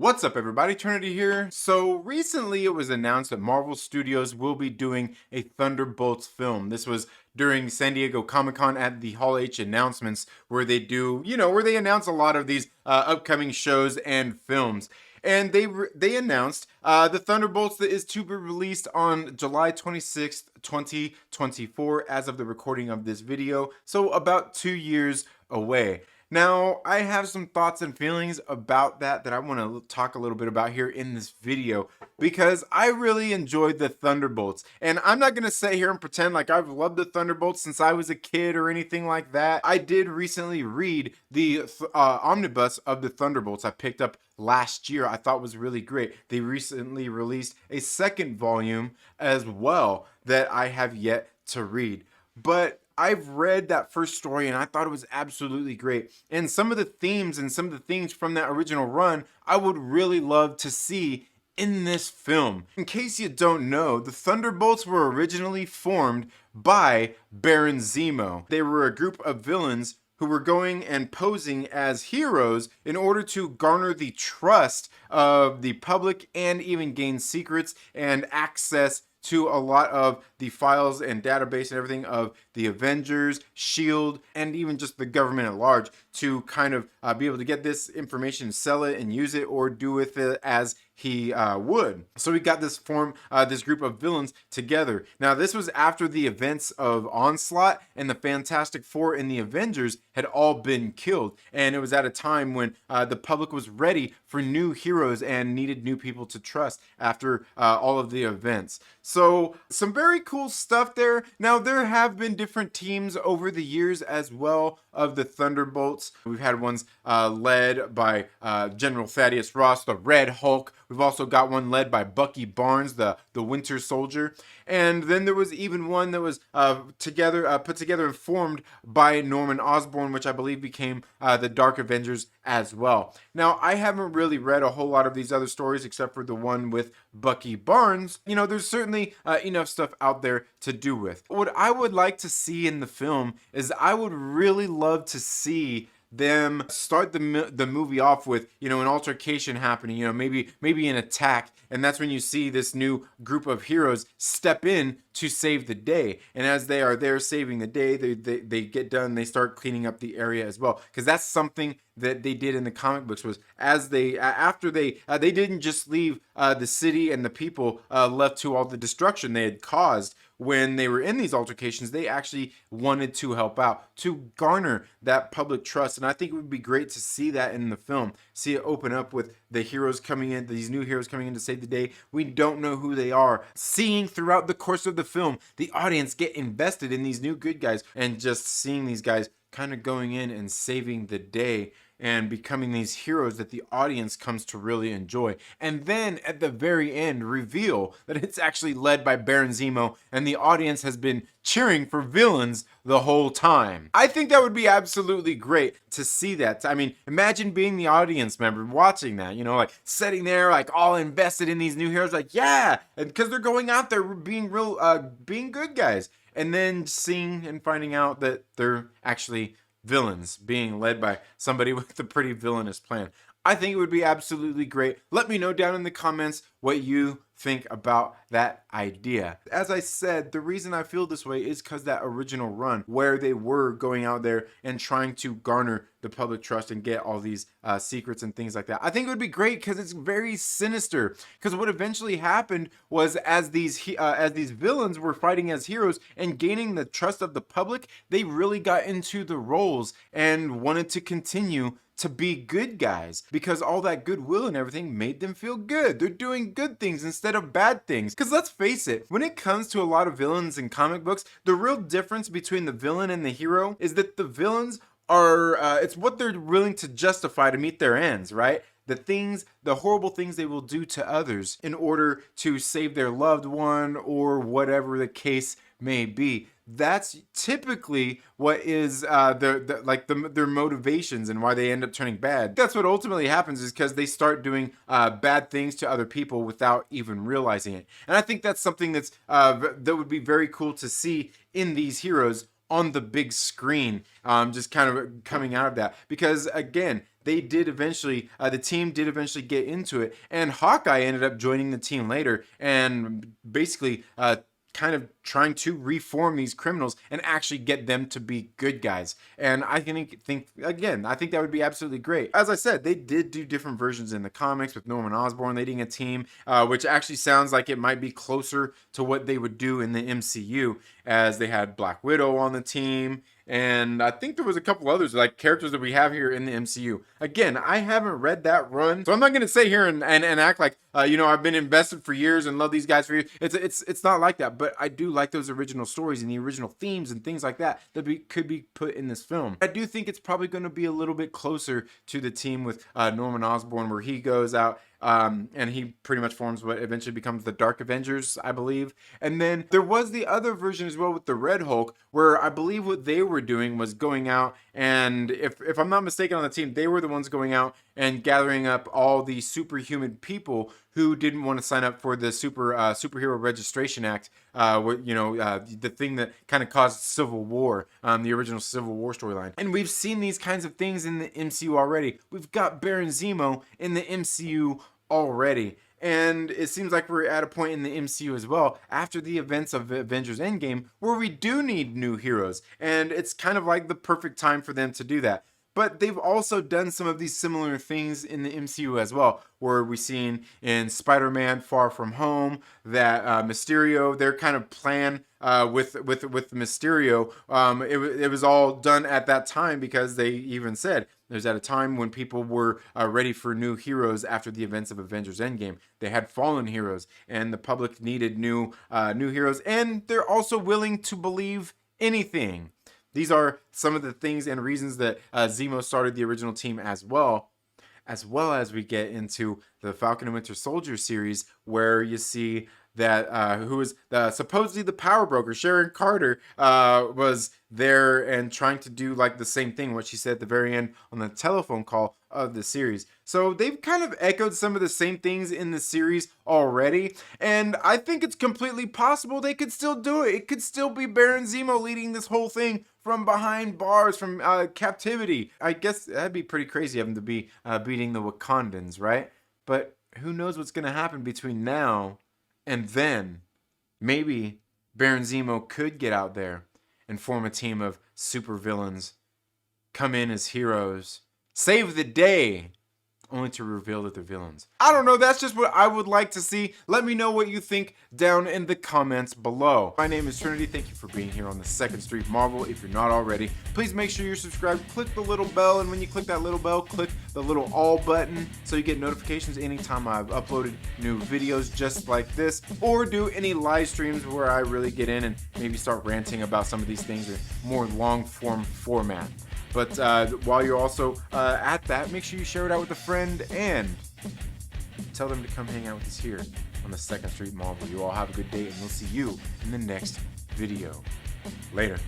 What's up, everybody? Eternity here. So recently it was announced that Marvel Studios will be doing a Thunderbolts film. This was during San Diego Comic-Con at the Hall H announcements where they do, where they announce a lot of these upcoming shows and films. And they announced the Thunderbolts that is to be released on July 26th, 2024 as of the recording of this video. So about 2 years away. Now, I have some thoughts and feelings about that I want to talk a little bit about here in this video because I really enjoyed the Thunderbolts. And I'm not going to sit here and pretend like I've loved the Thunderbolts since I was a kid or anything like that. I did recently read the omnibus of the Thunderbolts I picked up last year. I thought was really great. They recently released a second volume as well that I have yet to read. But I've read that first story and I thought it was absolutely great. And some of the themes and some of the things from that original run, I would really love to see in this film. In case you don't know, the Thunderbolts were originally formed by Baron Zemo. They were a group of villains who were going and posing as heroes in order to garner the trust of the public and even gain secrets and access to a lot of the files and database and everything of the Avengers, S.H.I.E.L.D., and even just the government at large to kind of be able to get this information, sell it, and use it, or do with it as he would. So we got this this group of villains together. Now, this was after the events of Onslaught and the Fantastic Four and the Avengers had all been killed. And it was at a time when the public was ready for new heroes and needed new people to trust after all of the events. So some very cool stuff there. Now, there have been different teams over the years as well of the Thunderbolts. We've had ones led by General Thaddeus Ross, the Red Hulk. We've also got one led by Bucky Barnes, the Winter Soldier. And then there was even one that was put together and formed by Norman Osborn, which I believe became the Dark Avengers as well. Now, I haven't really read a whole lot of these other stories except for the one with Bucky Barnes. You know, there's certainly enough stuff out there to do with. What I would like to see in the film is I would really love to see them start the movie off with, an altercation happening, maybe an attack, and that's when you see this new group of heroes step in to save the day. And as they are there saving the day, they get done, they start cleaning up the area as well, because that's something that they did in the comic books. Was as they didn't just leave the city and the people left to all the destruction they had caused when they were in these altercations. They actually wanted to help out, to garner that public trust. And I think it would be great to see that in the film, see it open up with the heroes coming in, these new heroes coming in to save the day. We don't know who they are. Seeing throughout the course of the film, the audience get invested in these new good guys, and just seeing these guys kind of going in and saving the day and becoming these heroes that the audience comes to really enjoy. And then at the very end, reveal that it's actually led by Baron Zemo and the audience has been cheering for villains the whole time. I think that would be absolutely great to see that. I mean, imagine being the audience member watching that, like sitting there, like all invested in these new heroes, like, yeah, because they're going out there being being good guys. And then seeing and finding out that they're actually villains being led by somebody with a pretty villainous plan. I think it would be absolutely great. Let me know down in the comments what you think about that idea. As I said, the reason I feel this way is because that original run where they were going out there and trying to garner the public trust and get all these secrets and things like that. I think it would be great because it's very sinister. Because what eventually happened was as these villains were fighting as heroes and gaining the trust of the public, they really got into the roles and wanted to continue to be good guys because all that goodwill and everything made them feel good. They're doing good things instead of bad things. Because let's face it, when it comes to a lot of villains in comic books, the real difference between the villain and the hero is that the villains are, it's what they're willing to justify to meet their ends, right? The horrible things they will do to others in order to save their loved one or whatever the case may be. That's typically what is their motivations and why they end up turning bad. That's what ultimately happens, is because they start doing bad things to other people without even realizing it. And I think that's something that would be very cool to see in these heroes on the big screen, just kind of coming out of that. Because again, they did eventually, the team did eventually get into it, and Hawkeye ended up joining the team later and basically kind of trying to reform these criminals and actually get them to be good guys. And I think again, I think that would be absolutely great. As I said, they did do different versions in the comics with Norman Osborn leading a team, which actually sounds like it might be closer to what they would do in the MCU, as they had Black Widow on the team. And I think there was a couple others, like characters that we have here in the MCU. Again, I haven't read that run, so I'm not going to sit here and act like, I've been invested for years and love these guys for years. It's not like that, but I do like those original stories and the original themes and things like that could be put in this film. I do think it's probably going to be a little bit closer to the team with Norman Osborn, where he goes out and he pretty much forms what eventually becomes the Dark Avengers, I believe. And then there was the other version as well with the Red Hulk, where I believe what they were doing was going out, and if I'm not mistaken on the team, they were the ones going out and gathering up all the superhuman people who didn't want to sign up for the Superhero Registration Act, the thing that kind of caused Civil War, the original Civil War storyline. And we've seen these kinds of things in the MCU already. We've got Baron Zemo in the MCU already. And it seems like we're at a point in the MCU as well, after the events of Avengers Endgame, where we do need new heroes. And it's kind of like the perfect time for them to do that. But they've also done some of these similar things in the MCU as well, where we've seen in Spider-Man Far From Home that Mysterio, their kind of plan with Mysterio, it was all done at that time, because they even said there's at a time when people were ready for new heroes after the events of Avengers Endgame. They had fallen heroes, and the public needed new heroes, and they're also willing to believe anything. These are some of the things and reasons that Zemo started the original team as well as we get into the Falcon and Winter Soldier series, where you see that who is supposedly the power broker, Sharon Carter, was there and trying to do like the same thing, what she said at the very end on the telephone call of the series. So they've kind of echoed some of the same things in the series already, and I think it's completely possible they could still do it. It could still be Baron Zemo leading this whole thing from behind bars, from captivity. I guess that'd be pretty crazy having to be beating the Wakandans, right? But who knows what's going to happen between now and then. Maybe Baron Zemo could get out there and form a team of supervillains, come in as heroes, save the day, only to reveal that they're villains. I don't know, that's just what I would like to see. Let me know what you think down in the comments below. My name is Trinity. Thank you for being here on the Second Street Marvel. If you're not already, please make sure you're subscribed. Click the little bell, and when you click that little bell, click the little all button so you get notifications anytime I've uploaded new videos just like this, or do any live streams where I really get in and maybe start ranting about some of these things in more long form format. But while you're also at that, make sure you share it out with a friend and tell them to come hang out with us here on the Second Street Marvel. You all have a good day, and we'll see you in the next video. Later.